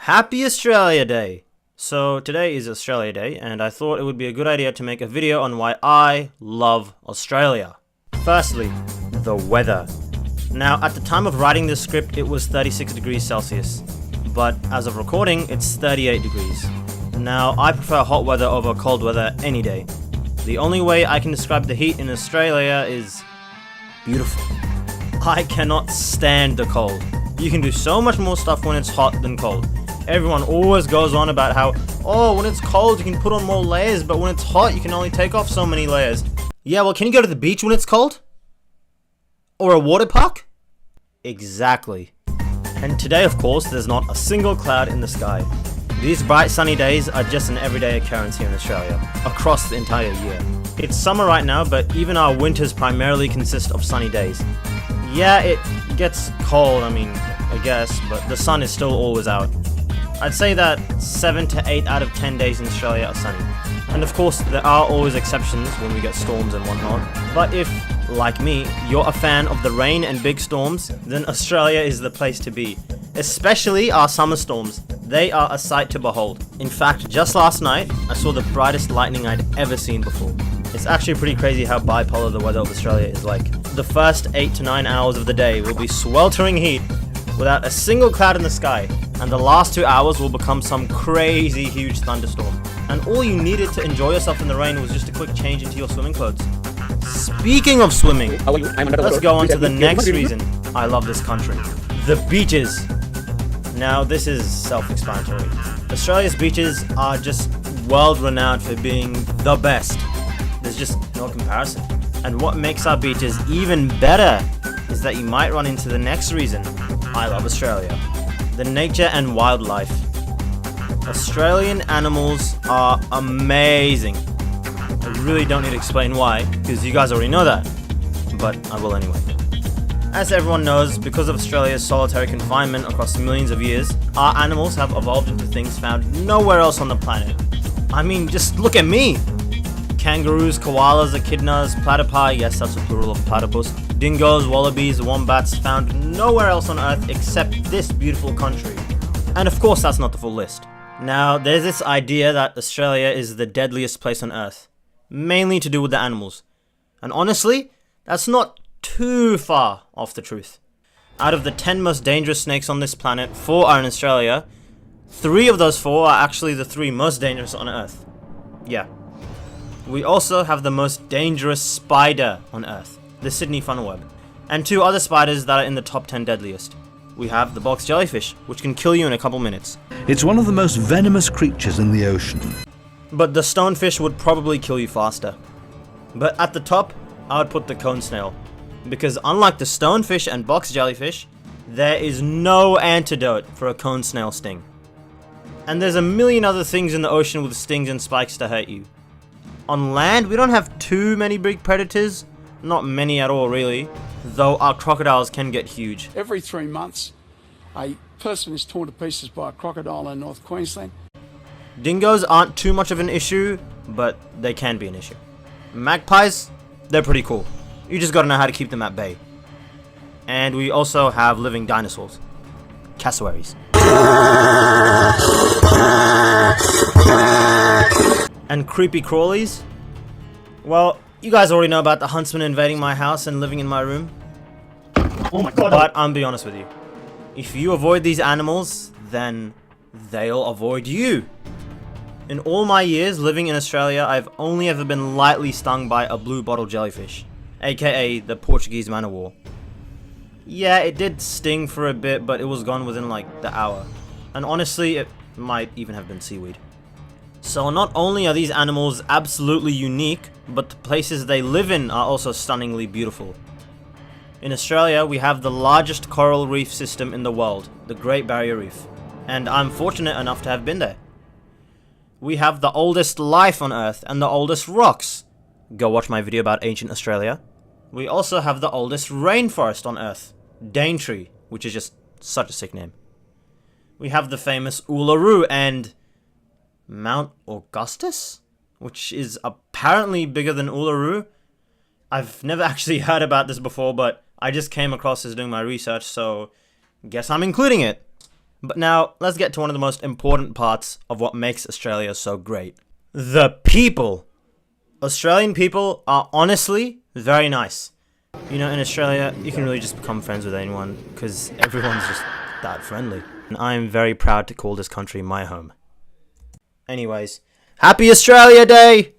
Happy Australia Day! So today is Australia Day and I thought it would be a good idea to make a video on why I love Australia. Firstly, the weather. Now at the time of writing this script it was 36 degrees Celsius, but as of recording it's 38 degrees. Now I prefer hot weather over cold weather any day. The only way I can describe the heat in Australia is beautiful. I cannot stand the cold. You can do so much more stuff when it's hot than cold. Everyone always goes on about how, oh, when it's cold you can put on more layers, but when it's hot you can only take off so many layers. Yeah, well, can you go to the beach when it's cold? Or a water park? Exactly. And today, of course, there's not a single cloud in the sky. These bright sunny days are just an everyday occurrence here in Australia, across the entire year. It's summer right now, but even our winters primarily consist of sunny days. Yeah, it gets cold, I guess, but the sun is still always out. I'd say that 7 to 8 out of 10 days in Australia are sunny. And of course, there are always exceptions when we get storms and whatnot. But if, like me, you're a fan of the rain and big storms, then Australia is the place to be. Especially our summer storms. They are a sight to behold. In fact, just last night, I saw the brightest lightning I'd ever seen before. It's actually pretty crazy how bipolar the weather of Australia is like. The first 8 to 9 hours of the day will be sweltering heat without a single cloud in the sky, and the last 2 hours will become some crazy huge thunderstorm. And all you needed to enjoy yourself in the rain was just a quick change into your swimming clothes. Speaking of swimming, let's go on to the next reason I love this country. The beaches. Now this is self-explanatory. Australia's beaches are just world-renowned for being the best. There's just no comparison. And what makes our beaches even better is that you might run into the next reason I love Australia. The nature and wildlife. Australian animals are amazing. I really don't need to explain why, because you guys already know that. But I will anyway. As everyone knows, because of Australia's solitary confinement across millions of years, our animals have evolved into things found nowhere else on the planet. Just look at me! Kangaroos, koalas, echidnas, platypi, yes, that's a plural of platypus, dingoes, wallabies, wombats, found nowhere else on Earth except this beautiful country. And of course that's not the full list. Now, there's this idea that Australia is the deadliest place on Earth, mainly to do with the animals. And honestly, that's not too far off the truth. Out of the 10 most dangerous snakes on this planet, 4 are in Australia. 3 of those 4 are actually the 3 most dangerous on Earth. Yeah. We also have the most dangerous spider on Earth, the Sydney funnelweb, and 2 other spiders that are in the top 10 deadliest. We have the box jellyfish, which can kill you in a couple minutes. It's one of the most venomous creatures in the ocean. But the stonefish would probably kill you faster. But at the top, I would put the cone snail, because unlike the stonefish and box jellyfish, there is no antidote for a cone snail sting. And there's a million other things in the ocean with stings and spikes to hurt you. On land, we don't have too many big predators, not many at all really, though our crocodiles can get huge. Every 3 months, a person is torn to pieces by a crocodile in North Queensland. Dingoes aren't too much of an issue, but they can be an issue. Magpies, they're pretty cool. You just gotta know how to keep them at bay. And we also have living dinosaurs. Cassowaries. And creepy crawlies? Well, you guys already know about the huntsman invading my house and living in my room. Oh my god. But I'm be honest with you. If you avoid these animals, then they'll avoid you. In all my years living in Australia, I've only ever been lightly stung by a blue bottle jellyfish, aka the Portuguese man of war. Yeah, it did sting for a bit, but it was gone within like the hour. And honestly, it might even have been seaweed. So not only are these animals absolutely unique, but the places they live in are also stunningly beautiful. In Australia, we have the largest coral reef system in the world, the Great Barrier Reef, and I'm fortunate enough to have been there. We have the oldest life on Earth and the oldest rocks. Go watch my video about ancient Australia. We also have the oldest rainforest on Earth, Daintree, which is just such a sick name. We have the famous Uluru and Mount Augustus, which is apparently bigger than Uluru. I've never actually heard about this before, but I just came across this doing my research, so guess I'm including it. But now, let's get to one of the most important parts of what makes Australia so great. The people. Australian people are honestly very nice. You know, in Australia, you can really just become friends with anyone because everyone's just that friendly. And I am very proud to call this country my home. Anyways, Happy Australia Day!